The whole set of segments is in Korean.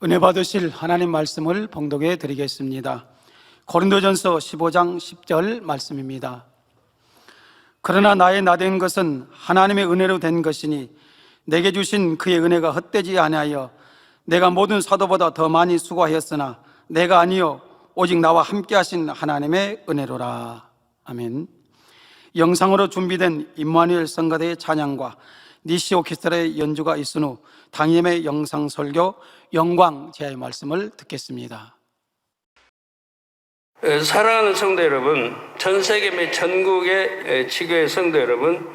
은혜 받으실 하나님 말씀을 봉독해 드리겠습니다. 고린도전서 15장 10절 말씀입니다. 그러나 나의 나된 것은 하나님의 은혜로 된 것이니 내게 주신 그의 은혜가 헛되지 아니하여 내가 모든 사도보다 더 많이 수고하였으나 내가 아니요 오직 나와 함께 하신 하나님의 은혜로라. 아멘. 영상으로 준비된 임마누엘 성가대의 찬양과 니시 오케스트라의 연주가 있은 후 당임의 영상 설교 영광 제의 말씀을 듣겠습니다. 사랑하는 성도 여러분, 전 세계 및 전국의 지교회 성도 여러분,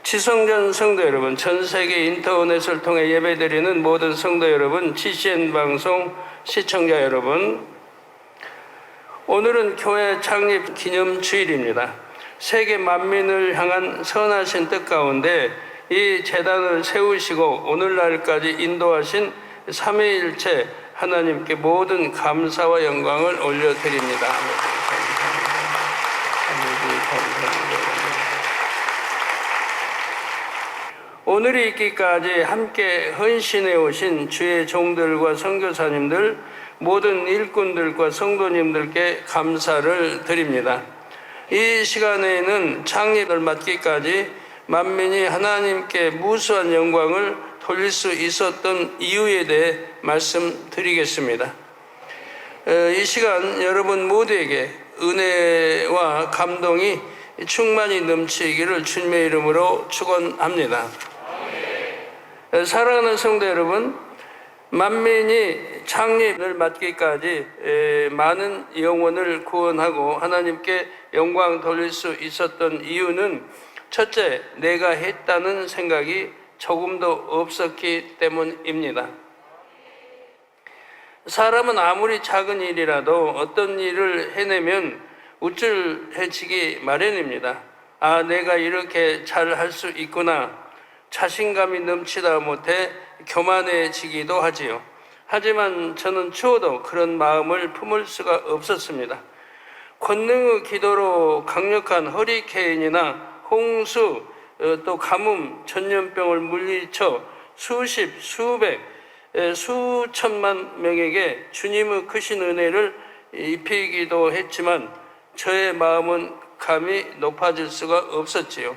지성전 성도 여러분, 전 세계 인터넷을 통해 예배드리는 모든 성도 여러분, GCN 방송 시청자 여러분, 오늘은 교회 창립 기념 주일입니다. 세계 만민을 향한 선하신 뜻 가운데 이 재단을 세우시고 오늘날까지 인도하신 삼위일체 하나님께 모든 감사와 영광을 올려드립니다. 오늘이 있기까지 함께 헌신해 오신 주의 종들과 선교사님들, 모든 일꾼들과 성도님들께 감사를 드립니다. 이 시간에는 창립을 맡기까지 만민이 하나님께 무수한 영광을 돌릴 수 있었던 이유에 대해 말씀드리겠습니다. 이 시간 여러분 모두에게 은혜와 감동이 충만히 넘치기를 주님의 이름으로 축원합니다. 사랑하는 성도 여러분, 만민이 창립을 맡기까지 많은 영혼을 구원하고 하나님께 영광 돌릴 수 있었던 이유는 첫째, 내가 했다는 생각이 조금도 없었기 때문입니다. 사람은 아무리 작은 일이라도 어떤 일을 해내면 우쭐해지기 마련입니다. 아, 내가 이렇게 잘 할 수 있구나. 자신감이 넘치다 못해 교만해지기도 하지요. 하지만 저는 추워도 그런 마음을 품을 수가 없었습니다. 권능의 기도로 강력한 허리케인이나 홍수, 또 가뭄, 전염병을 물리쳐 수십, 수백, 수천만 명에게 주님의 크신 은혜를 입히기도 했지만 저의 마음은 감히 높아질 수가 없었지요.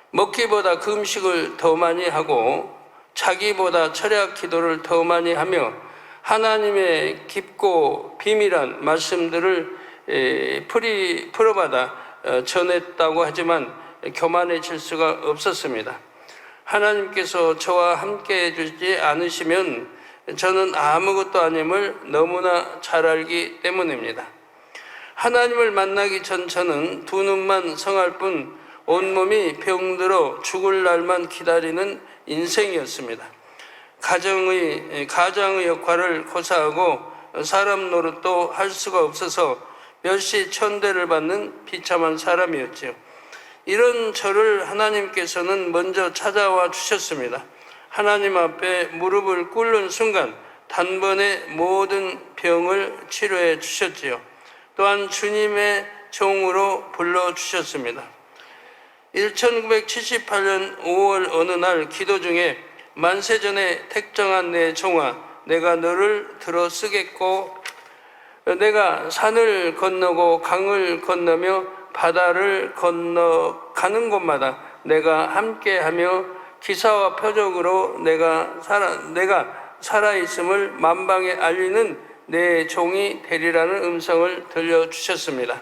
먹기보다 금식을 더 많이 하고 자기보다 철학 기도를 더 많이 하며 하나님의 깊고 비밀한 말씀들을 풀어받아 전했다고 하지만 교만해질 수가 없었습니다. 하나님께서 저와 함께 해주지 않으시면 저는 아무것도 아님을 너무나 잘 알기 때문입니다. 하나님을 만나기 전 저는 두 눈만 성할 뿐 온몸이 병들어 죽을 날만 기다리는 인생이었습니다. 가장의 역할을 고사하고 사람 노릇도 할 수가 없어서 멸시천대를 받는 비참한 사람이었지요. 이런 저를 하나님께서는 먼저 찾아와 주셨습니다. 하나님 앞에 무릎을 꿇는 순간 단번에 모든 병을 치료해 주셨지요. 또한 주님의 종으로 불러주셨습니다. 1978년 5월 어느 날 기도 중에 만세전에 택정한 내 종아, 내가 너를 들어 쓰겠고 내가 산을 건너고 강을 건너며 바다를 건너가는 곳마다 내가 함께하며 기사와 표적으로 내가 살아있음을 만방에 알리는 내 종이 되리라는 음성을 들려주셨습니다.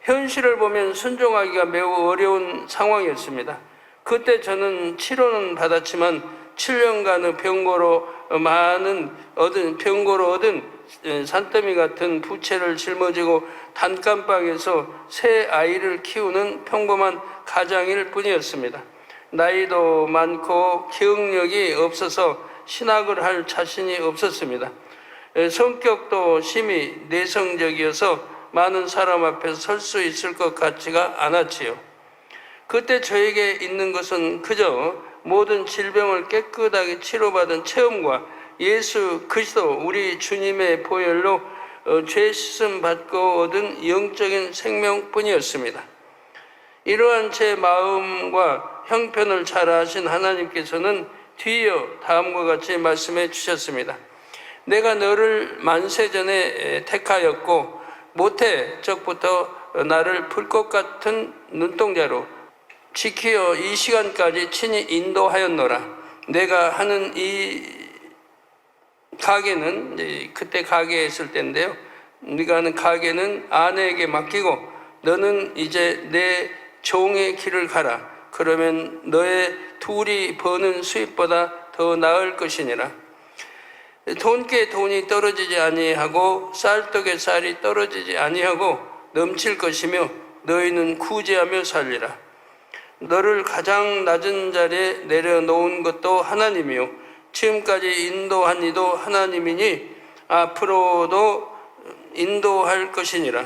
현실을 보면 순종하기가 매우 어려운 상황이었습니다. 그때 저는 치료는 받았지만 7년간의 병고로 얻은 산더미 같은 부채를 짊어지고 단칸방에서 새 아이를 키우는 평범한 가장일 뿐이었습니다. 나이도 많고 기억력이 없어서 신학을 할 자신이 없었습니다. 성격도 심히 내성적이어서 많은 사람 앞에서 설 수 있을 것 같지가 않았지요. 그때 저에게 있는 것은 그저 모든 질병을 깨끗하게 치료받은 체험과 예수 그리스도 우리 주님의 보혈로 죄 씻음 받고 얻은 영적인 생명뿐이었습니다. 이러한 제 마음과 형편을 잘 아신 하나님께서는 뒤이어 다음과 같이 말씀해 주셨습니다. 내가 너를 만세전에 택하였고 모태 적부터 나를 불꽃 같은 눈동자로 지키어 이 시간까지 친히 인도하였노라. 내가 하는 이 가게는 그때 가게에 있을 때인데요. 네가 하는 가게는 아내에게 맡기고 너는 이제 내 종의 길을 가라. 그러면 너의 둘이 버는 수입보다 더 나을 것이니라. 돈께 돈이 떨어지지 아니하고 쌀떡에 쌀이 떨어지지 아니하고 넘칠 것이며 너희는 구제하며 살리라. 너를 가장 낮은 자리에 내려놓은 것도 하나님이요 지금까지 인도한 이도 하나님이니 앞으로도 인도할 것이니라.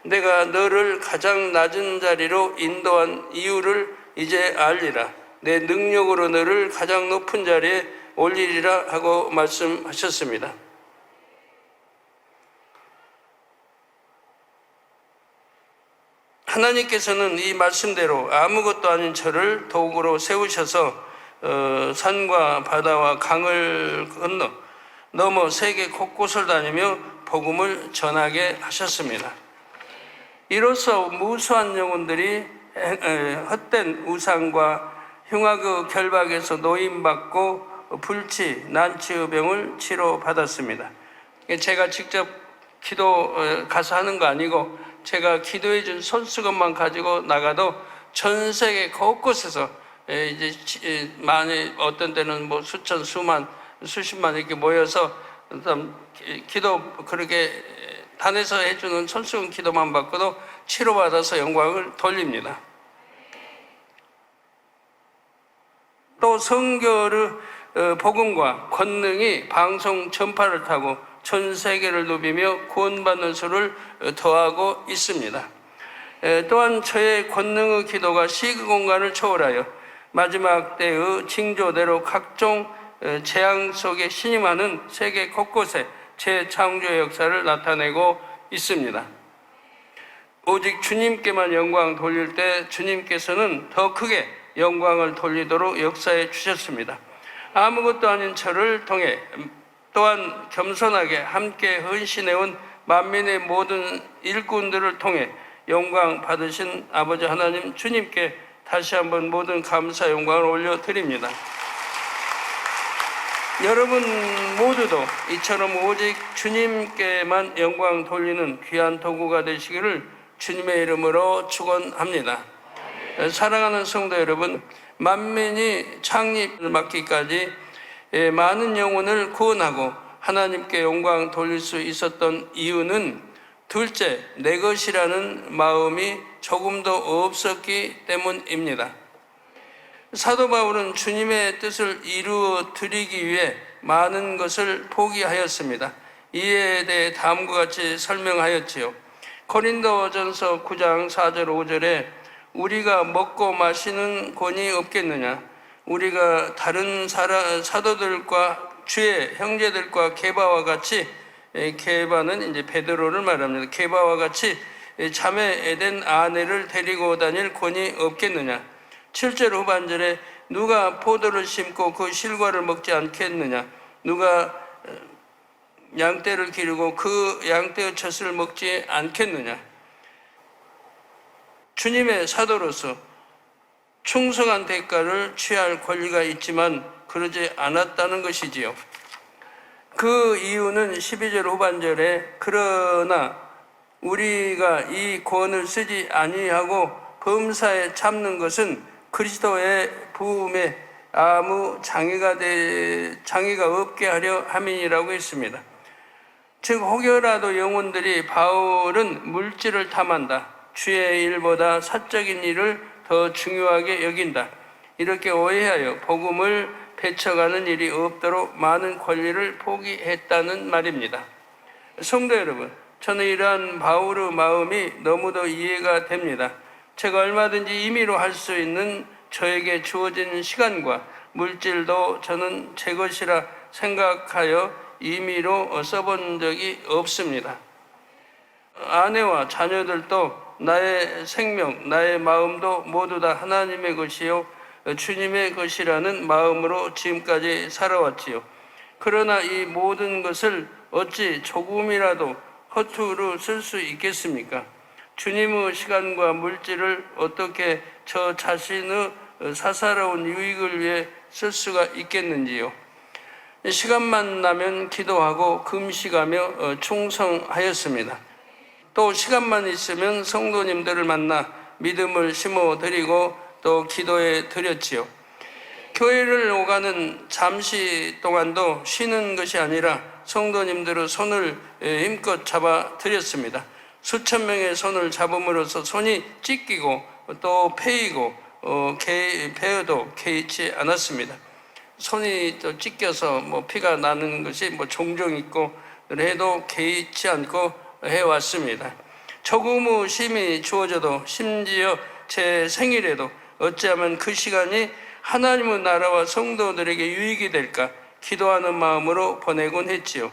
내가 너를 가장 낮은 자리로 인도한 이유를 이제 알리라. 내 능력으로 너를 가장 높은 자리에 올리리라 하고 말씀하셨습니다. 하나님께서는 이 말씀대로 아무것도 아닌 저를 도구로 세우셔서 산과 바다와 강을 건너 넘어 세계 곳곳을 다니며 복음을 전하게 하셨습니다. 이로써 무수한 영혼들이 헛된 우상과 흉악의 결박에서 노임받고 불치, 난치의 병을 치료받았습니다. 제가 직접 기도 가서 하는 거 아니고 제가 기도해 준 손수건만 가지고 나가도 전 세계 곳곳에서 이제 많이 어떤 때는 뭐 수천, 수만, 수십만 이렇게 모여서 기도 그렇게 단에서 해주는 손수건 기도만 받고도 치료받아서 영광을 돌립니다. 또 성결의 복음과 권능이 방송 전파를 타고 전 세계를 누비며 구원받는 수를 더하고 있습니다. 또한 저의 권능의 기도가 시그 공간을 초월하여 마지막 때의 징조대로 각종 재앙 속에 신임하는 세계 곳곳에 재창조의 역사를 나타내고 있습니다. 오직 주님께만 영광 돌릴 때 주님께서는 더 크게 영광을 돌리도록 역사해 주셨습니다. 아무것도 아닌 저를 통해 또한 겸손하게 함께 헌신해온 만민의 모든 일꾼들을 통해 영광 받으신 아버지 하나님 주님께 다시 한번 모든 감사 영광을 올려드립니다. 여러분 모두도 이처럼 오직 주님께만 영광 돌리는 귀한 도구가 되시기를 주님의 이름으로 축원합니다. 사랑하는 성도 여러분, 만민이 창립을 맡기까지 많은 영혼을 구원하고 하나님께 영광 돌릴 수 있었던 이유는 둘째, 내 것이라는 마음이 조금도 없었기 때문입니다. 사도 바울은 주님의 뜻을 이루어 드리기 위해 많은 것을 포기하였습니다. 이에 대해 다음과 같이 설명하였지요. 고린도전서 9장 4절 5절에 우리가 먹고 마시는 권이 없겠느냐? 우리가 다른 사도들과 주의 형제들과 게바와 같이, 게바는 이제 베드로를 말합니다. 게바와 같이 자매된 아내를 데리고 다닐 권이 없겠느냐? 7절 후반절에 누가 포도를 심고 그 실과를 먹지 않겠느냐? 누가 양떼를 기르고 그 양떼의 젖을 먹지 않겠느냐? 주님의 사도로서 충성한 대가를 취할 권리가 있지만 그러지 않았다는 것이지요. 그 이유는 12절 후반절에 그러나 우리가 이 권을 쓰지 아니하고 범사에 참는 것은 그리스도의 부음에 아무 장애가 없게 하려 함이니라고 했습니다. 즉 혹여라도 영혼들이 바울은 물질을 탐한다, 주의 일보다 사적인 일을 더 중요하게 여긴다, 이렇게 오해하여 복음을 배쳐가는 일이 없도록 많은 권리를 포기했다는 말입니다. 성도 여러분, 저는 이러한 바울의 마음이 너무도 이해가 됩니다. 제가 얼마든지 임의로 할 수 있는 저에게 주어진 시간과 물질도 저는 제 것이라 생각하여 임의로 써본 적이 없습니다. 아내와 자녀들도 나의 생명, 나의 마음도 모두 다 하나님의 것이요 주님의 것이라는 마음으로 지금까지 살아왔지요. 그러나 이 모든 것을 어찌 조금이라도 허투루 쓸 수 있겠습니까? 주님의 시간과 물질을 어떻게 저 자신의 사사로운 유익을 위해 쓸 수가 있겠는지요. 시간만 나면 기도하고 금식하며 충성하였습니다. 또 시간만 있으면 성도님들을 만나 믿음을 심어드리고 또 기도해 드렸지요. 교회를 오가는 잠시 동안도 쉬는 것이 아니라 성도님들의 손을 힘껏 잡아 드렸습니다. 수천 명의 손을 잡음으로써 손이 찢기고 또 패이고 베어도 개의치 않았습니다. 손이 또 찢겨서 피가 나는 것이 종종 있고 해도 개의치 않고 해왔습니다. 조금의 쉼이 주어져도 심지어 제 생일에도 어찌하면 그 시간이 하나님의 나라와 성도들에게 유익이 될까 기도하는 마음으로 보내곤 했지요.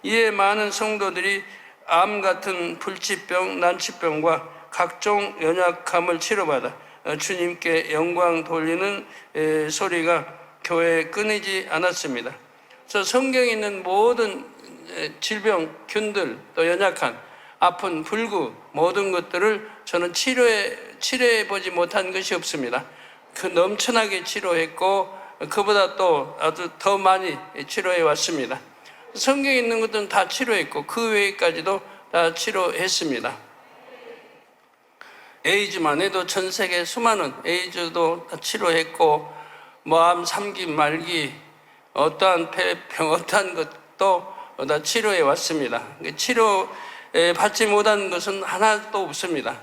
이에 많은 성도들이 암 같은 불치병, 난치병과 각종 연약함을 치료받아 주님께 영광 돌리는 소리가 교회에 끊이지 않았습니다. 그래서 성경에 있는 모든 질병, 균들, 또 연약한, 아픈, 불구 모든 것들을 저는 치료해 보지 못한 것이 없습니다. 그 넘쳐나게 치료했고 그보다 또 아주 더 많이 치료해 왔습니다. 성경에 있는 것들은 다 치료했고 그 외에까지도 다 치료했습니다. 에이즈만 해도 전 세계 수많은 에이즈도 다 치료했고 암, 3기, 말기, 어떠한 폐병, 어떠한 것도 다 치료해 왔습니다. 치료 받지 못한 것은 하나도 없습니다.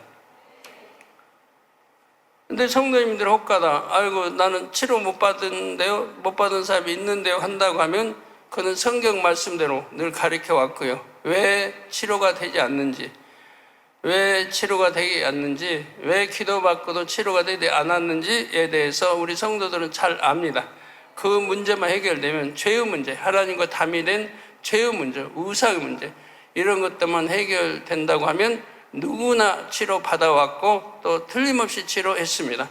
근데 성도님들 혹가다 아이고 나는 치료 못 받은데요, 못 받은 사람이 있는데요 한다고 하면 그는 성경 말씀대로 늘 가르쳐 왔고요. 왜 치료가 되지 않는지, 왜 치료가 되지 않는지, 왜 기도받고도 치료가 되지 않았는지에 대해서 우리 성도들은 잘 압니다. 그 문제만 해결되면 죄의 문제, 하나님과 담이 죄의 문제, 우상의 문제 이런 것들만 해결된다고 하면 누구나 치료받아왔고 또 틀림없이 치료했습니다.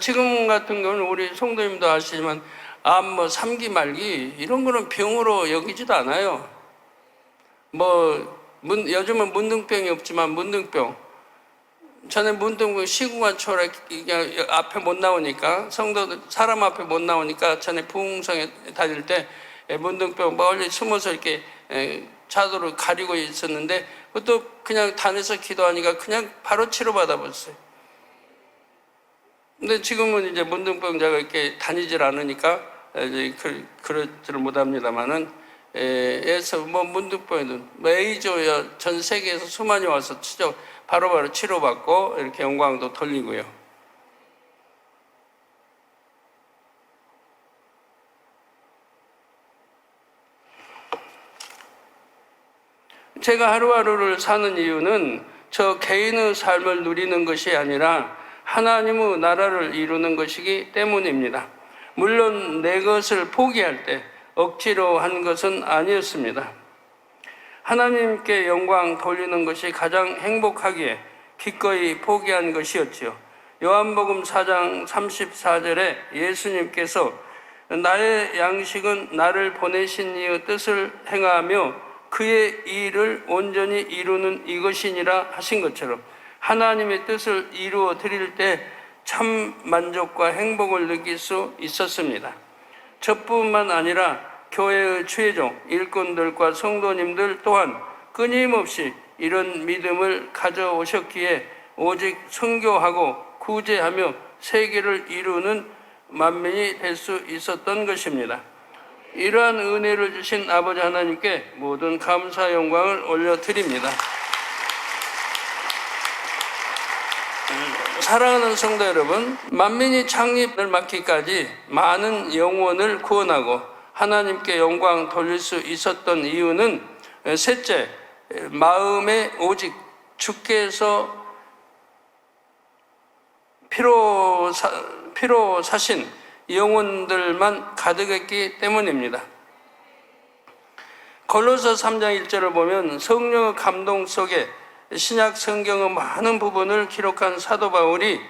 지금 같은 경우는 우리 성도님도 아시지만 암, 3기, 말기 이런 거는 병으로 여기지도 않아요. 요즘은 문둥병이 없지만 문둥병, 전에 문둥병 시구간 초래 앞에 못 나오니까 성도들 사람 앞에 못 나오니까 전에 부흥성에 다닐 때 문둥병 멀리 숨어서 이렇게 차도를 가리고 있었는데 그것도 그냥 단에서 기도하니까 그냥 바로 치료받아버렸어요. 근데 지금은 이제 문둥병자가 이렇게 다니질 않으니까 이제 그러지를 못합니다만은 에서 문둥병이든 에이즈야 전 세계에서 수많이 와서 바로바로 치료받고 이렇게 영광도 돌리고요. 제가 하루하루를 사는 이유는 저 개인의 삶을 누리는 것이 아니라 하나님의 나라를 이루는 것이기 때문입니다. 물론 내 것을 포기할 때 억지로 한 것은 아니었습니다. 하나님께 영광 돌리는 것이 가장 행복하기에 기꺼이 포기한 것이었지요. 요한복음 4장 34절에 예수님께서 나의 양식은 나를 보내신 이의 뜻을 행하며 그의 일을 온전히 이루는 이것이니라 하신 것처럼 하나님의 뜻을 이루어 드릴 때 참 만족과 행복을 느낄 수 있었습니다. 저뿐만 아니라 교회의 최종 일꾼들과 성도님들 또한 끊임없이 이런 믿음을 가져오셨기에 오직 선교하고 구제하며 세계를 이루는 만민이 될 수 있었던 것입니다. 이러한 은혜를 주신 아버지 하나님께 모든 감사 영광을 올려드립니다. 사랑하는 성도 여러분, 만민이 창립을 맡기까지 많은 영혼을 구원하고 하나님께 영광 돌릴 수 있었던 이유는 셋째, 마음에 오직 주께서 피로 사신 영혼들만 가득했기 때문입니다. 골로새 3장 1절을 보면 성령의 감동 속에 신약 성경의 많은 부분을 기록한 사도 바울이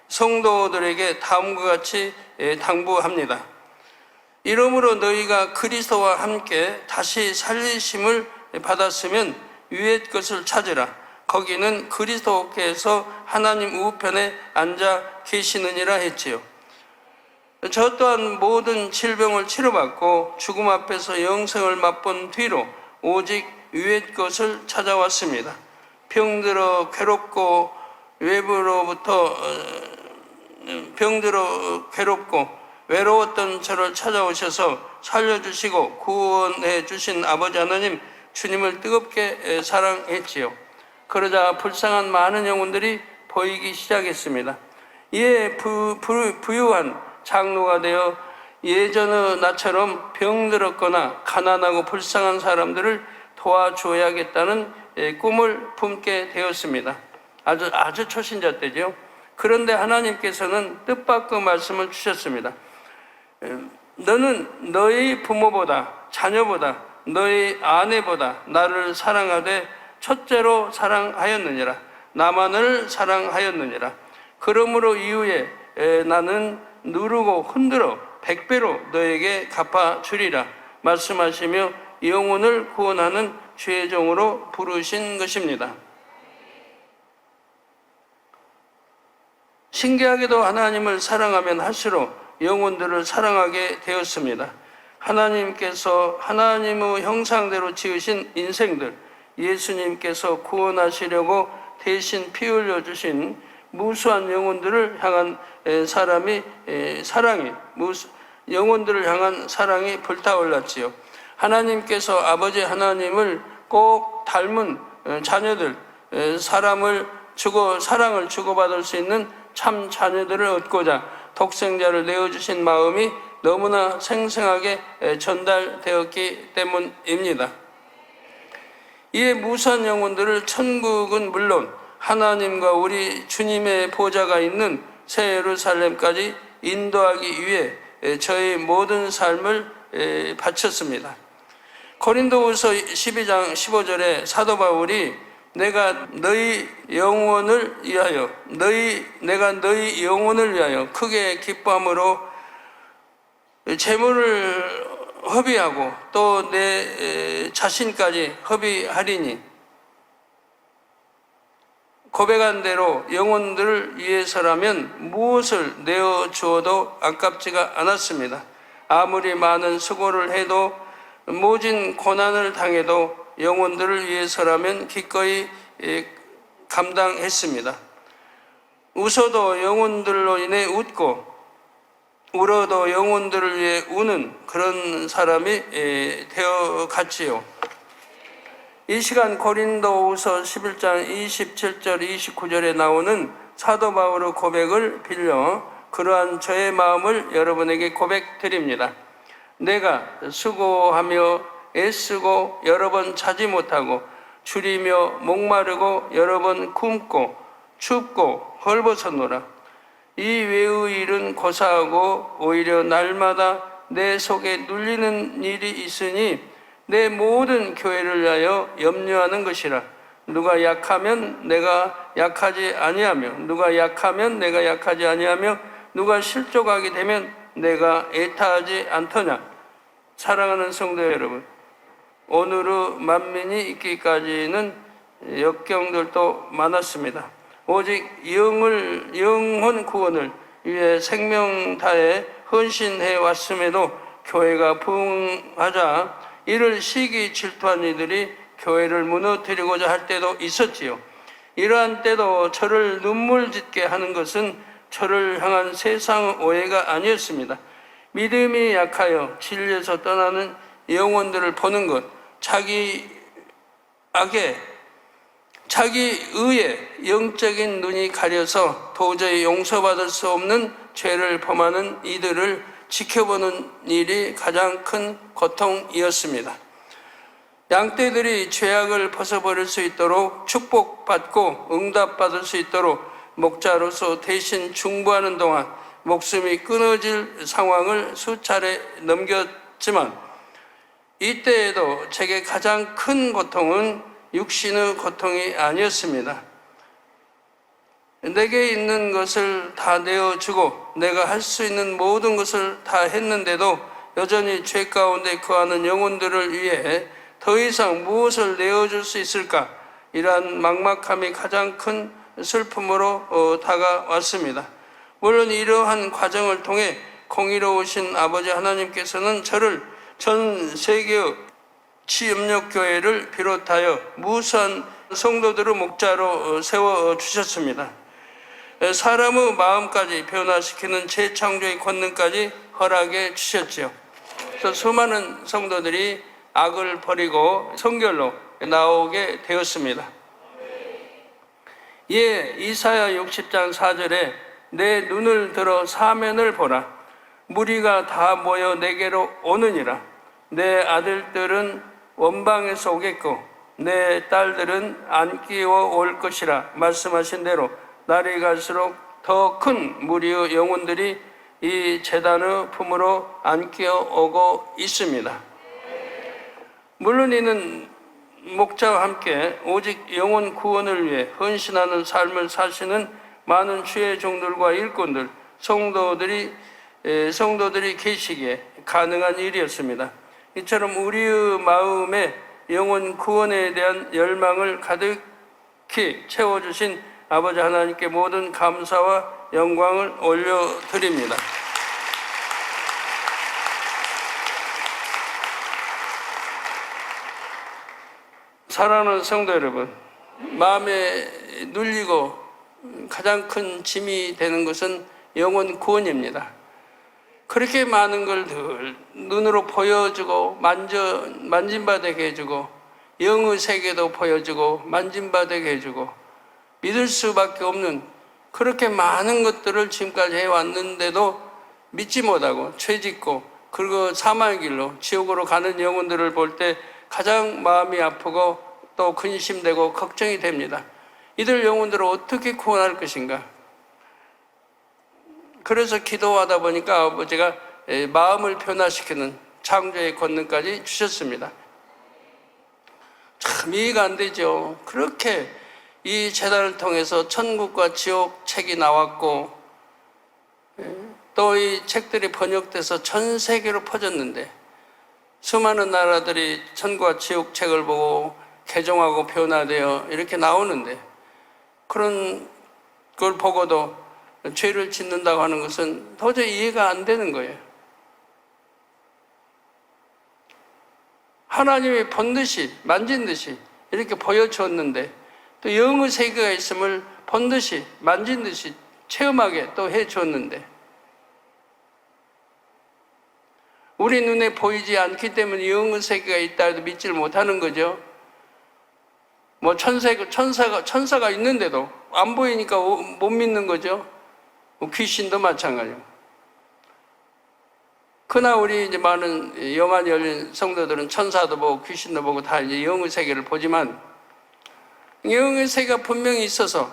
성도들에게 다음과 같이 당부합니다. 이러므로 너희가 그리스도와 함께 다시 살리심을 받았으면 위의 것을 찾으라. 거기는 그리스도께서 하나님 우편에 앉아 계시느니라 했지요. 저 또한 모든 질병을 치료받고 죽음 앞에서 영생을 맛본 뒤로 오직 위의 것을 찾아왔습니다. 병들어 괴롭고 외로웠던 저를 찾아오셔서 살려주시고 구원해 주신 아버지 하나님 주님을 뜨겁게 사랑했지요. 그러자 불쌍한 많은 영혼들이 보이기 시작했습니다. 이에 부유한 장로가 되어 예전의 나처럼 병들었거나 가난하고 불쌍한 사람들을 도와줘야겠다는 꿈을 품게 되었습니다. 아주 초신자 때죠. 그런데 하나님께서는 뜻밖의 말씀을 주셨습니다. 너는 너희 부모보다, 자녀보다, 너희 아내보다 나를 사랑하되 첫째로 사랑하였느니라. 나만을 사랑하였느니라. 그러므로 이후에 나는 누르고 흔들어 100배로 너에게 갚아주리라 말씀하시며 영혼을 구원하는 주의 종으로 부르신 것입니다. 신기하게도 하나님을 사랑하면 할수록 영혼들을 사랑하게 되었습니다. 하나님께서 하나님의 형상대로 지으신 인생들, 예수님께서 구원하시려고 대신 피 흘려 주신 무수한 영혼들을 향한 영혼들을 향한 사랑이 불타올랐지요. 하나님께서 아버지 하나님을 꼭 닮은 자녀들, 사랑을 주고받을 수 있는 참 자녀들을 얻고자 독생자를 내어주신 마음이 너무나 생생하게 전달되었기 때문입니다. 이에 무수한 영혼들을 천국은 물론 하나님과 우리 주님의 보좌가 있는 새 예루살렘까지 인도하기 위해 저의 모든 삶을 바쳤습니다. 고린도후서 12장 15절에 사도 바울이 내가 너희 영혼을 위하여 크게 기뻐함으로 재물을 허비하고 또 내 자신까지 허비하리니 고백한 대로 영혼들을 위해서라면 무엇을 내어 주어도 아깝지가 않았습니다. 아무리 많은 수고를 해도 모진 고난을 당해도 영혼들을 위해서라면 기꺼이 감당했습니다. 웃어도 영혼들로 인해 웃고 울어도 영혼들을 위해 우는 그런 사람이 되어 갔지요. 이 시간 고린도후서 11장 27절 29절에 나오는 사도 바울의 고백을 빌려 그러한 저의 마음을 여러분에게 고백드립니다. 내가 수고하며 애쓰고 여러 번 자지 못하고 줄이며 목마르고 여러 번 굶고 춥고 헐벗었노라. 이 외의 일은 고사하고 오히려 날마다 내 속에 눌리는 일이 있으니 내 모든 교회를 위하여 염려하는 것이라. 누가 약하면 내가 약하지 아니하며 누가 약하면 내가 약하지 아니하며 누가 실족하게 되면 내가 애타하지 않더냐. 사랑하는 성도 여러분, 오늘의 만민이 있기까지는 역경들도 많았습니다. 오직 영혼 구원을 위해 생명 다해 헌신해 왔음에도 교회가 부흥하자 이를 시기 질투한 이들이 교회를 무너뜨리고자 할 때도 있었지요. 이러한 때도 저를 눈물 짓게 하는 것은 저를 향한 세상 오해가 아니었습니다. 믿음이 약하여 진리에서 떠나는 영혼들을 보는 것, 자기 의에 영적인 눈이 가려서 도저히 용서받을 수 없는 죄를 범하는 이들을 지켜보는 일이 가장 큰 고통이었습니다. 양떼들이 죄악을 벗어버릴 수 있도록 축복받고 응답받을 수 있도록 목자로서 대신 중보하는 동안 목숨이 끊어질 상황을 수차례 넘겼지만 이때에도 제게 가장 큰 고통은 육신의 고통이 아니었습니다. 내게 있는 것을 다 내어주고 내가 할 수 있는 모든 것을 다 했는데도 여전히 죄 가운데 거하는 영혼들을 위해 더 이상 무엇을 내어줄 수 있을까? 이러한 막막함이 가장 큰 슬픔으로 다가왔습니다. 물론 이러한 과정을 통해 공의로우신 아버지 하나님께서는 저를 전 세계의 치협력교회를 비롯하여 무수한 성도들의 목자로 세워주셨습니다. 사람의 마음까지 변화시키는 재창조의 권능까지 허락해 주셨지요. 그래서 수많은 성도들이 악을 버리고 성결로 나오게 되었습니다. 예, 이사야 60장 4절에 내 눈을 들어 사면을 보라. 무리가 다 모여 내게로 오느니라. 내 아들들은 원방에서 오겠고 내 딸들은 안기어 올 것이라 말씀하신 대로 날이 갈수록 더 큰 무리의 영혼들이 이 제단의 품으로 안기어 오고 있습니다. 물론 이는 목자와 함께 오직 영혼 구원을 위해 헌신하는 삶을 사시는 많은 주의 종들과 일꾼들, 성도들이 계시기에 가능한 일이었습니다. 이처럼 우리의 마음에 영혼 구원에 대한 열망을 가득히 채워주신 아버지 하나님께 모든 감사와 영광을 올려드립니다. 사랑하는 성도 여러분, 마음에 눌리고 가장 큰 짐이 되는 것은 영혼 구원입니다. 그렇게 많은 걸 늘 눈으로 보여주고 만진바되게 해주고 영의 세계도 보여주고 만진바되게 해주고 믿을 수밖에 없는 그렇게 많은 것들을 지금까지 해왔는데도 믿지 못하고 죄짓고 그리고 사망의 길로 지옥으로 가는 영혼들을 볼 때 가장 마음이 아프고 또 근심되고 걱정이 됩니다. 이들 영혼들을 어떻게 구원할 것인가? 그래서 기도하다 보니까 아버지가 마음을 변화시키는 창조의 권능까지 주셨습니다. 참 이해가 안 되죠. 그렇게 이 재단을 통해서 천국과 지옥 책이 나왔고 또 이 책들이 번역돼서 전 세계로 퍼졌는데 수많은 나라들이 천국과 지옥 책을 보고 개종하고 변화되어 이렇게 나오는데 그런 걸 보고도 죄를 짓는다고 하는 것은 도저히 이해가 안 되는 거예요. 하나님이 본 듯이 만진 듯이 이렇게 보여주었는데 또 영의 세계가 있음을 본 듯이 만진 듯이 체험하게 또 해주었는데 우리 눈에 보이지 않기 때문에 영의 세계가 있다 해도 믿지를 못하는 거죠. 뭐 천사가 있는데도 안 보이니까 못 믿는 거죠. 귀신도 마찬가지고. 그러나 우리 이제 많은 영안이 열린 성도들은 천사도 보고 귀신도 보고 다 이제 영의 세계를 보지만 영의 세계가 분명히 있어서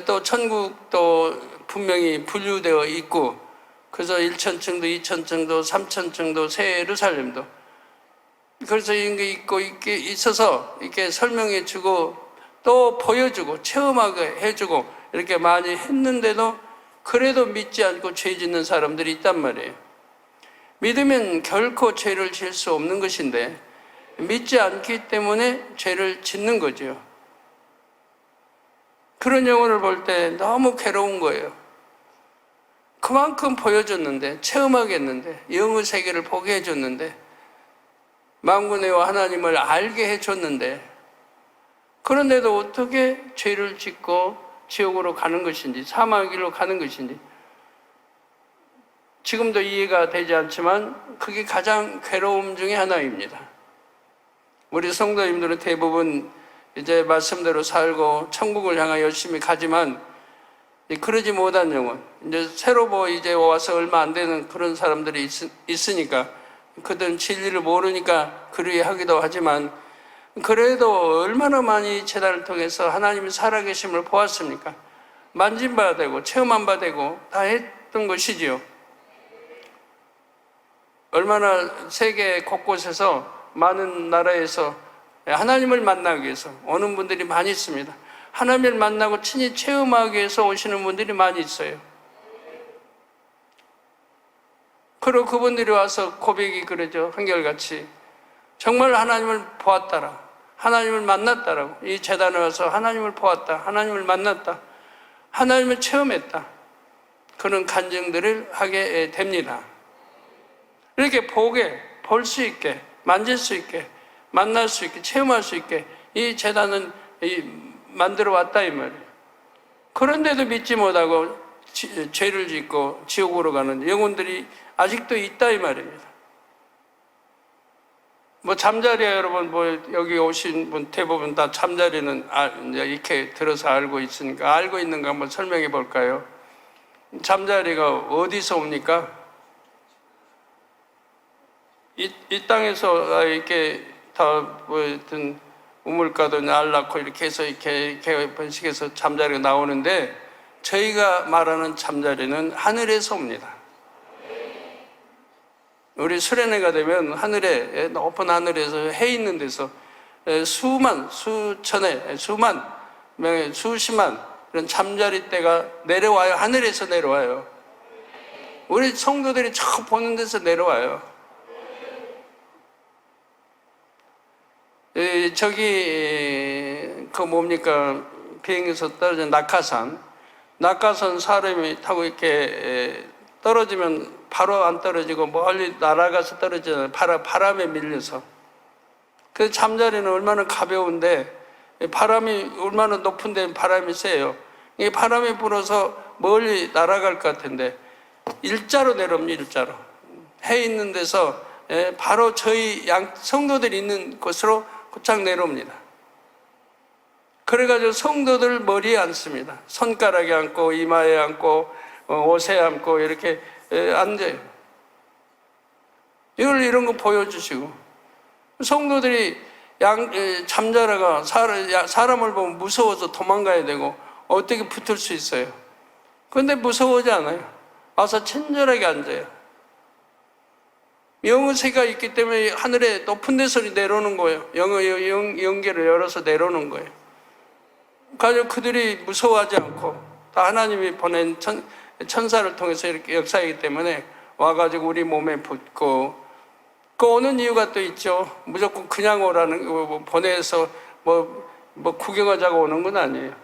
또 천국도 분명히 분류되어 있고 그래서 1천층도 2천층도 3천층도 새 예루살렘도 그래서 이런 게 있고 이게 있어서 이렇게 설명해 주고 또 보여주고 체험하게 해주고 이렇게 많이 했는데도 그래도 믿지 않고 죄 짓는 사람들이 있단 말이에요. 믿으면 결코 죄를 지을 수 없는 것인데 믿지 않기 때문에 죄를 짓는 거죠. 그런 영혼을 볼 때 너무 괴로운 거예요. 그만큼 보여줬는데 체험하게 했는데 영의 세계를 보게 해줬는데 만군의 하나님을 알게 해줬는데 그런데도 어떻게 죄를 짓고 지옥으로 가는 것인지 사망의 길로 가는 것인지 지금도 이해가 되지 않지만 그게 가장 괴로움 중에 하나입니다. 우리 성도님들은 대부분 이제 말씀대로 살고 천국을 향해 열심히 가지만 그러지 못한 영혼 이제 새로 이제 와서 얼마 안 되는 그런 사람들이 있으니까 그들은 진리를 모르니까 그리하기도 하지만 그래도 얼마나 많이 재단을 통해서 하나님이 살아계심을 보았습니까? 만진바 되고 체험한 바 되고 다 했던 것이지요. 얼마나 세계 곳곳에서 많은 나라에서 하나님을 만나기 위해서 오는 분들이 많이 있습니다. 하나님을 만나고 친히 체험하기 위해서 오시는 분들이 많이 있어요. 그리고 그분들이 와서 고백이 그러죠. 한결같이 정말 하나님을 보았다라, 하나님을 만났다라고. 이 재단에 와서 하나님을 보았다, 하나님을 만났다, 하나님을 체험했다, 그런 간증들을 하게 됩니다. 이렇게 볼 수 있게, 만질 수 있게, 만날 수 있게, 체험할 수 있게 이 재단은 만들어 왔다 이 말이에요. 그런데도 믿지 못하고 죄를 짓고 지옥으로 가는 영혼들이 아직도 있다 이 말입니다. 뭐 잠자리야 여러분, 뭐 여기 오신 분 대부분 다 잠자리는 이제 이렇게 들어서 알고 있으니까, 알고 있는 거 한번 설명해 볼까요? 잠자리가 어디서 옵니까? 이 땅에서 이렇게 다 뭐 하여튼 우물가도 알 낳고 이렇게 해서 이렇게 번식해서 잠자리가 나오는데, 저희가 말하는 잠자리는 하늘에서 옵니다. 우리 수련회가 되면 하늘에, 높은 하늘에서 해 있는 데서 수만, 수천에, 수만 명의, 수십만 이런 잠자리 때가 내려와요. 하늘에서 내려와요. 우리 성도들이 저 보는 데서 내려와요. 저기 그 뭡니까, 비행기에서 떨어진 낙하산 사람이 타고 이렇게 떨어지면 바로 안 떨어지고 멀리 날아가서 떨어지잖아요. 바람에 밀려서. 그 잠자리는 얼마나 가벼운데, 바람이 얼마나 높은데 바람이 세요. 이 바람이 불어서 멀리 날아갈 것 같은데 일자로 내려옵니다. 일자로 해 있는 데서 바로 저희 성도들이 있는 곳으로 곧장 내려옵니다. 그래가지고 성도들 머리에 앉습니다. 손가락에 앉고 이마에 앉고 옷에 앉고 이렇게 앉아요. 이런 거 보여주시고, 성도들이 잠자다가 사람을 보면 무서워서 도망가야 되고 어떻게 붙을 수 있어요? 그런데 무서워하지 않아요. 와서 친절하게 앉아요. 영어세가 있기 때문에 하늘에 높은 데서 내려오는 거예요. 영계를 열어서 내려오는 거예요. 그래서 그들이 무서워하지 않고, 다 하나님이 보낸 천사를 통해서 이렇게 역사이기 때문에 와가지고 우리 몸에 붙고, 그 오는 이유가 또 있죠. 무조건 그냥 오라는, 보내서 뭐 구경하자고 오는 건 아니에요.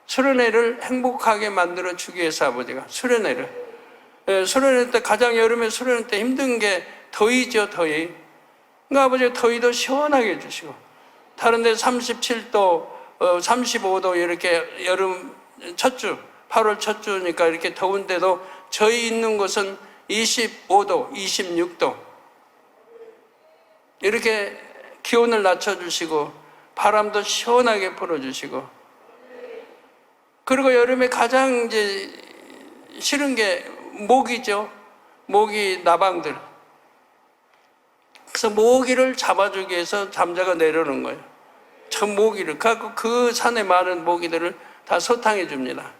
수련회를 행복하게 만들어 주기 위해서 아버지가 수련회 때, 가장 여름에 수련회 때 힘든 게 더위죠, 더위. 그러니까 아버지가 더위도 시원하게 해주시고, 다른 데 37도, 35도 이렇게 여름 첫 주, 8월 첫 주니까 이렇게 더운데도 저희 있는 곳은 25도, 26도 이렇게 기온을 낮춰주시고 바람도 시원하게 불어주시고, 그리고 여름에 가장 이제 싫은 게 모기죠. 모기 나방들. 그래서 모기를 잡아주기 위해서 잠자가 내려오는 거예요. 저 모기를 갖고 그 산에 많은 모기들을 다 소탕해 줍니다.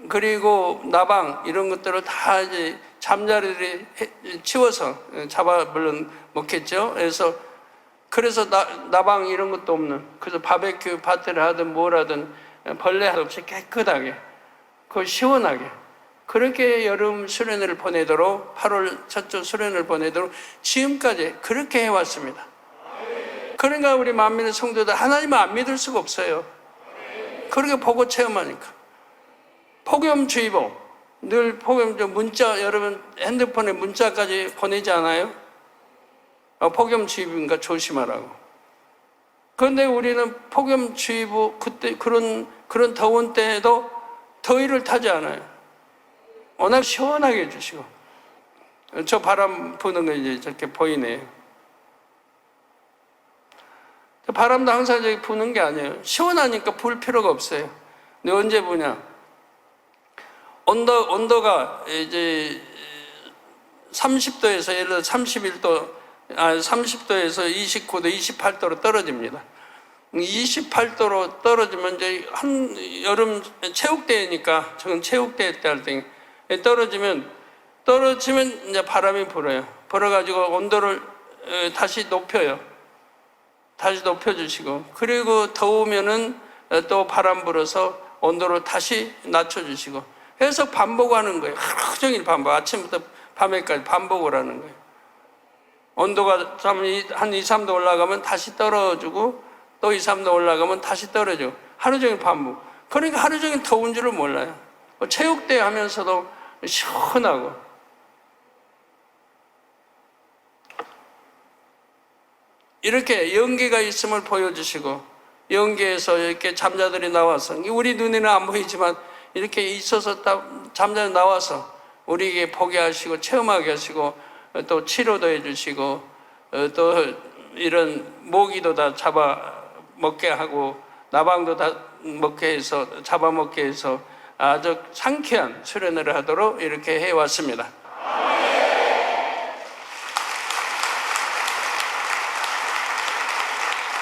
그리고 나방 이런 것들을 다 이제 잠자리들이 치워서 물론 먹겠죠. 그래서 나방 이런 것도 없는, 그래서 바베큐 파티를 하든 뭘 하든 벌레 없이 깨끗하게, 그 시원하게, 그렇게 여름 수련회를 보내도록, 8월 첫 주 수련회를 보내도록 지금까지 그렇게 해왔습니다. 그러니까 우리 만민의 성도들 하나님을 안 믿을 수가 없어요. 그렇게 보고 체험하니까. 폭염주의보, 늘 문자, 여러분 핸드폰에 문자까지 보내지 않아요? 폭염주의보인가 조심하라고. 그런데 우리는 폭염주의보, 그때 그런 더운 때에도 더위를 타지 않아요. 워낙 시원하게 해주시고. 저 바람 부는 거 이제 저렇게 보이네요. 바람도 항상 저기 부는 게 아니에요. 시원하니까 불 필요가 없어요. 근데 언제 부냐? 온도가 이제 30도에서 예를 들어 30도에서 29도, 28도로 떨어집니다. 28도로 떨어지면 이제 여름 체육대회니까, 저건 체육대회 때 할 때 떨어지면 이제 바람이 불어요. 불어가지고 온도를 다시 높여요. 다시 높여주시고, 그리고 더우면은 또 바람 불어서 온도를 다시 낮춰주시고 계속 반복하는 거예요. 하루 종일 반복, 아침부터 밤에까지 반복을 하는 거예요. 온도가 한 2, 3도 올라가면 다시 떨어지고 또 2, 3도 올라가면 다시 떨어지고 하루 종일 반복. 그러니까 하루 종일 더운 줄을 몰라요. 체육대회 하면서도 시원하고. 이렇게 연기가 있음을 보여주시고, 연기에서 이렇게 잠자들이 나와서, 우리 눈에는 안 보이지만 이렇게 있어서 잠자들이 나와서 우리에게 보게 하시고 체험하게 하시고 또 치료도 해주시고 또 이런 모기도 다 잡아 먹게 하고 나방도 다 먹게 해서 잡아먹게 해서 아주 상쾌한 수련을 하도록 이렇게 해왔습니다.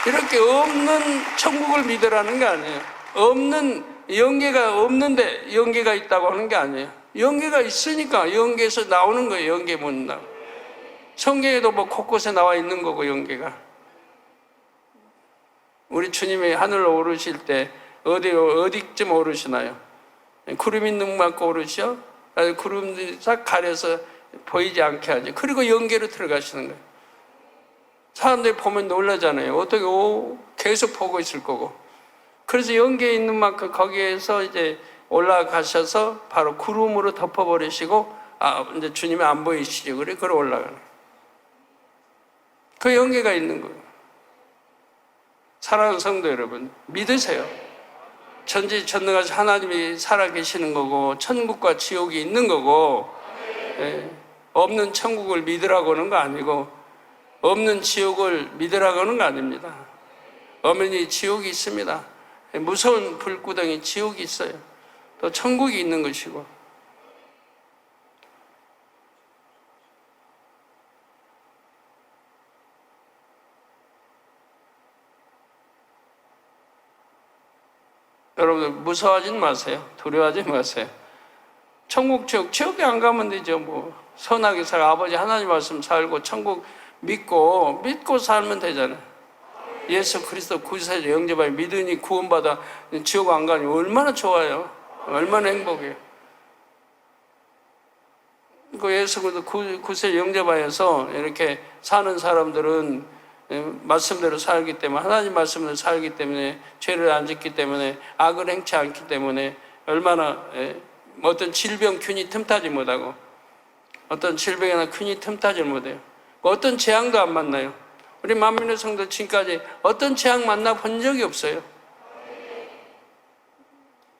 이렇게 없는 천국을 믿으라는 게 아니에요. 없는 영계가 없는데 영계가 있다고 하는 게 아니에요. 영계가 있으니까 영계에서 나오는 거예요. 영계 문 나오. 성경에도 뭐 곳곳에 나와 있는 거고 영계가. 우리 주님이 하늘로 오르실 때 어디쯤 오르시나요? 구름이 눈 맞고 오르시죠? 구름들이 싹 가려서 보이지 않게 하죠. 그리고 영계로 들어가시는 거예요. 사람들이 보면 놀라잖아요. 어떻게 계속 보고 있을 거고. 그래서 영계에 있는 만큼 거기에서 이제 올라가셔서 바로 구름으로 덮어버리시고 이제 주님이 안 보이시죠. 그래 걸어 올라가는. 그 영계가 있는 거예요. 사랑하는 성도 여러분, 믿으세요. 전지전능하신 하나님이 살아계시는 거고 천국과 지옥이 있는 거고 없는 천국을 믿으라고 하는 거 아니고 없는 지옥을 믿으라고 하는 거 아닙니다. 엄연히 지옥이 있습니다. 무서운 불구덩이 지옥이 있어요. 또 천국이 있는 것이고. 여러분들 무서워하지 마세요. 두려워하지 마세요. 천국, 지옥에 안 가면 되죠. 뭐 선하게 살아 아버지 하나님 말씀 살고 천국 믿고 살면 되잖아요. 예수 그리스도 구세주 영접하여 믿으니 구원받아 지옥 안 가니 얼마나 좋아요. 얼마나 행복해요. 그 예수 그리스도 구세주 영접하여서 이렇게 사는 사람들은 말씀대로 살기 때문에 하나님 말씀대로 살기 때문에 죄를 안 짓기 때문에 악을 행치 않기 때문에 얼마나 어떤 질병균이 틈타지 못하고 어떤 질병이나 균이 틈타지 못해요. 어떤 재앙도 안 만나요. 우리 만민의 성도 지금까지 어떤 재앙 만나본 적이 없어요.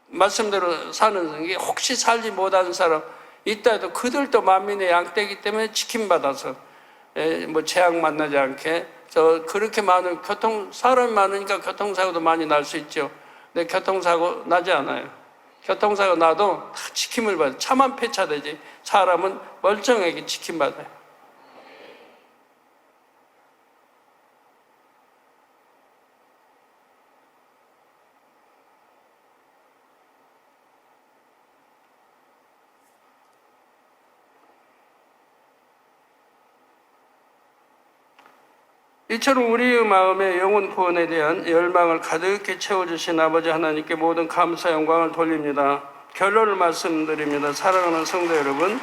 말씀대로 사는 게 혹시 살지 못하는 사람 있다 해도 그들도 만민의 양떼이기 때문에 지킴받아서 뭐 재앙 만나지 않게 그렇게 많은 사람이 많으니까 교통사고도 많이 날 수 있죠. 근데 교통사고 나지 않아요. 교통사고 나도 다 지킴을 받아요. 차만 폐차되지 사람은 멀쩡하게 지킴받아요. 이처럼 우리의 마음에 영혼 구원에 대한 열망을 가득히 채워주신 아버지 하나님께 모든 감사 영광을 돌립니다. 결론을 말씀드립니다. 사랑하는 성도 여러분,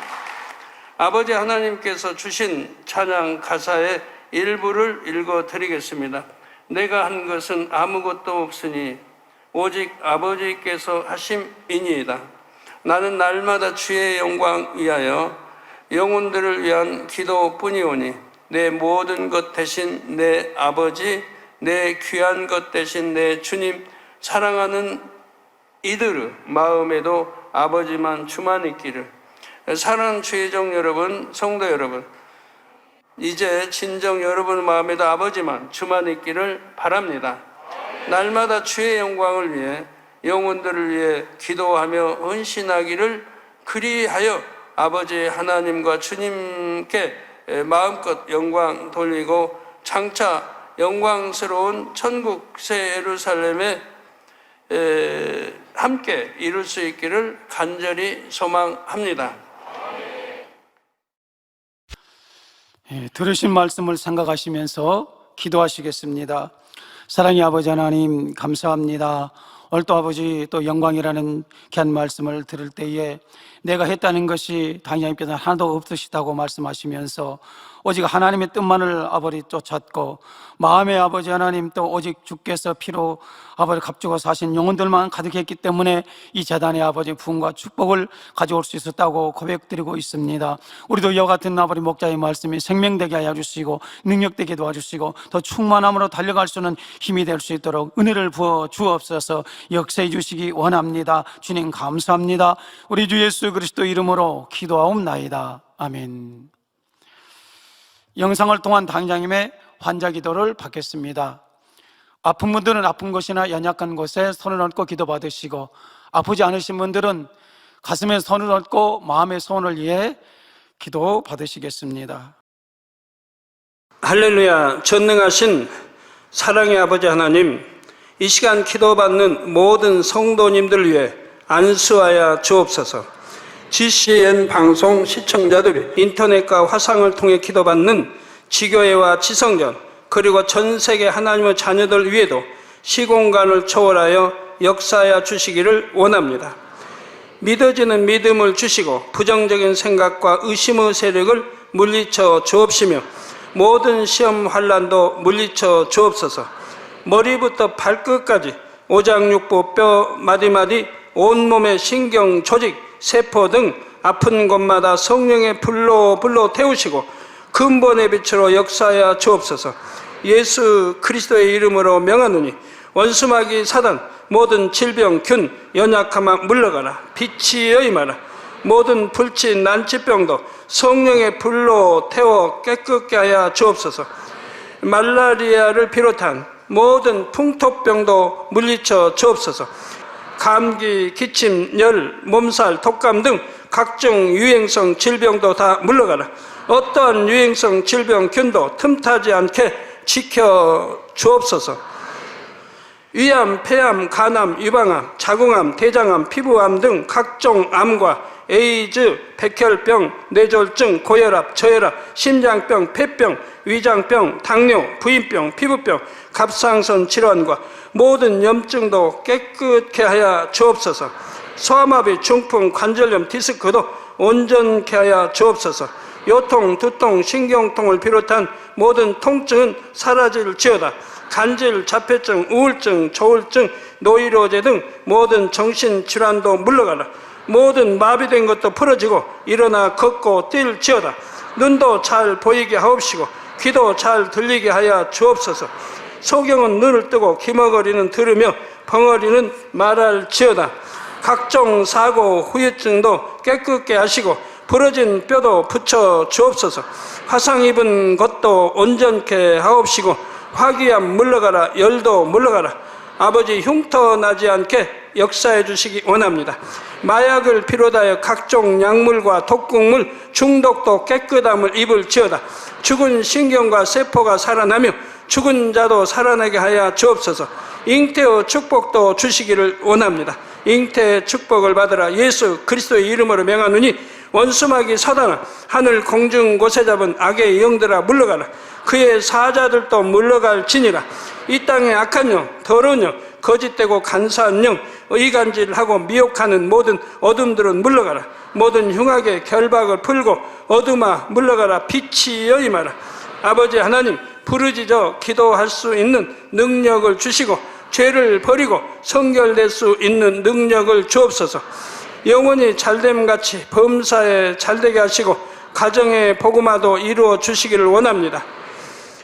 아버지 하나님께서 주신 찬양 가사의 일부를 읽어드리겠습니다. 내가 한 것은 아무것도 없으니 오직 아버지께서 하심이니이다. 나는 날마다 주의 영광 위하여 영혼들을 위한 기도뿐이오니 내 모든 것 대신 내 아버지, 내 귀한 것 대신 내 주님, 사랑하는 이들의 마음에도 아버지만 주만 있기를. 사랑하는 주의 종 여러분, 성도 여러분, 이제 진정 여러분 마음에도 아버지만 주만 있기를 바랍니다. 날마다 주의 영광을 위해 영혼들을 위해 기도하며 헌신하기를 그리하여 아버지 하나님과 주님께 마음껏 영광 돌리고 장차 영광스러운 천국 새 예루살렘에 함께 이룰 수 있기를 간절히 소망합니다. 들으신 말씀을 생각하시면서 기도하시겠습니다. 사랑의 아버지 하나님, 감사합니다. 오늘 또 아버지 또 영광이라는 귀한 말씀을 들을 때에 내가 했다는 것이 당장님께서는 하나도 없으시다고 말씀하시면서 오직 하나님의 뜻만을 아버지 쫓았고 마음에 아버지 하나님 또 오직 주께서 피로 아버지 값주고 사신 영혼들만 가득했기 때문에 이 재단의 아버지 부흥과 축복을 가져올 수 있었다고 고백드리고 있습니다. 우리도 이와 같은 아버지 목자의 말씀이 생명되게 하여 주시고 능력되게 도와주시고 더 충만함으로 달려갈 수 있는 힘이 될 수 있도록 은혜를 부어 주옵소서. 역사해 주시기 원합니다. 주님 감사합니다. 우리 주 예수 그리스도 이름으로 기도하옵나이다. 아멘. 영상을 통한 당장님의 환자 기도를 받겠습니다. 아픈 분들은 아픈 곳이나 연약한 곳에 손을 얹고 기도 받으시고, 아프지 않으신 분들은 가슴에 손을 얹고 마음의 소원을 위해 기도 받으시겠습니다. 할렐루야. 전능하신 사랑의 아버지 하나님, 이 시간 기도받는 모든 성도님들 위해 안수하여 주옵소서. GCN 방송 시청자들이 인터넷과 화상을 통해 기도받는 지교회와 지성전, 그리고 전 세계 하나님의 자녀들 위에도 시공간을 초월하여 역사하여 주시기를 원합니다. 믿어지는 믿음을 주시고 부정적인 생각과 의심의 세력을 물리쳐 주옵시며 모든 시험 환난도 물리쳐 주옵소서. 머리부터 발끝까지 오장육부 뼈 마디마디 온몸의 신경 조직 세포 등 아픈 곳마다 성령의 불로 태우시고 근본의 빛으로 역사하여 주옵소서. 예수 그리스도의 이름으로 명하노니 원수마귀 사단 모든 질병 균 연약함아 물러가라. 빛이 임하라. 모든 불치 난치병도 성령의 불로 태워 깨끗게 하여 주옵소서. 말라리아를 비롯한 모든 풍토병도 물리쳐 주옵소서. 감기, 기침, 열, 몸살, 독감 등 각종 유행성 질병도 다 물러가라. 어떠한 유행성 질병 균도 틈타지 않게 지켜 주옵소서. 위암, 폐암, 간암, 유방암, 자궁암, 대장암, 피부암 등 각종 암과 에이즈, 백혈병, 뇌졸중, 고혈압, 저혈압, 심장병, 폐병, 위장병, 당뇨, 부인병, 피부병, 갑상선 질환과 모든 염증도 깨끗게 하여 주옵소서. 소아마비, 중풍, 관절염, 디스크도 온전케 하여 주옵소서. 요통, 두통, 신경통을 비롯한 모든 통증은 사라질지어다. 간질, 자폐증, 우울증, 조울증, 노이로제 등 모든 정신질환도 물러가라. 모든 마비된 것도 풀어지고 일어나 걷고 뛸지어다. 눈도 잘 보이게 하옵시고 귀도 잘 들리게 하여 주옵소서. 소경은 눈을 뜨고 기머거리는 들으며 벙어리는 말할지어다. 각종 사고 후유증도 깨끗게 하시고 부러진 뼈도 붙여 주옵소서. 화상 입은 것도 온전케 하옵시고 화기암 물러가라. 열도 물러가라. 아버지 흉터 나지 않게 역사해 주시기 원합니다. 마약을 비롯하여 각종 약물과 독극물 중독도 깨끗함을 입을지어다. 죽은 신경과 세포가 살아나며 죽은 자도 살아나게 하여 주옵소서. 잉태의 축복도 주시기를 원합니다. 잉태의 축복을 받으라. 예수 그리스도의 이름으로 명하노니 원수마귀 사단아 하늘 공중 곳에 잡은 악의 영들아 물러가라. 그의 사자들도 물러갈지니라. 이 땅의 악한 영, 더러운 영, 거짓되고 간사한 영, 의간질하고 미혹하는 모든 어둠들은 물러가라. 모든 흉악의 결박을 풀고 어둠아 물러가라. 빛이 임하라. 아버지 하나님, 부르짖어 기도할 수 있는 능력을 주시고 죄를 버리고 성결될 수 있는 능력을 주옵소서. 영원히 잘됨같이 범사에 잘되게 하시고 가정의 복음화도 이루어 주시기를 원합니다.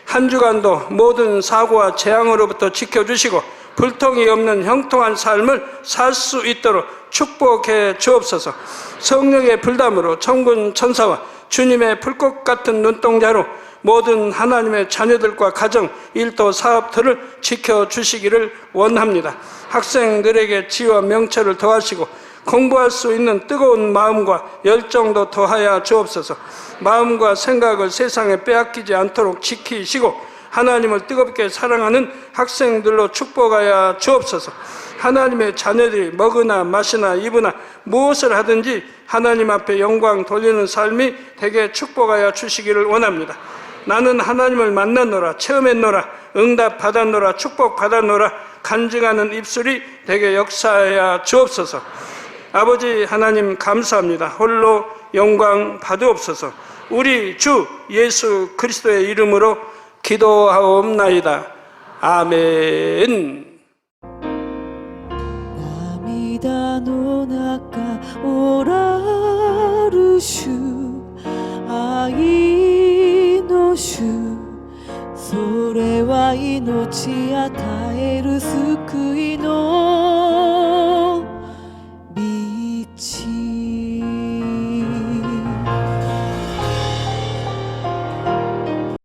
한 주간도 모든 사고와 재앙으로부터 지켜주시고 불통이 없는 형통한 삶을 살 수 있도록 축복해 주옵소서. 성령의 불담으로 천군 천사와 주님의 불꽃 같은 눈동자로 모든 하나님의 자녀들과 가정, 일도, 사업들을 지켜주시기를 원합니다. 학생들에게 지혜와 명철을 더하시고 공부할 수 있는 뜨거운 마음과 열정도 더하여 주옵소서. 마음과 생각을 세상에 빼앗기지 않도록 지키시고 하나님을 뜨겁게 사랑하는 학생들로 축복하여 주옵소서. 하나님의 자녀들이 먹으나 마시나 입으나 무엇을 하든지 하나님 앞에 영광 돌리는 삶이 되게 축복하여 주시기를 원합니다. 나는 하나님을 만났노라, 체험했노라, 응답 받았노라, 축복 받았노라 간증하는 입술이 되게 역사하여 주옵소서. 아버지 하나님 감사합니다. 홀로 영광 받으옵소서. 우리 주 예수 그리스도의 이름으로 기도하옵나이다. 아멘. 涙の中おらる主、愛の主、それは命与える救いの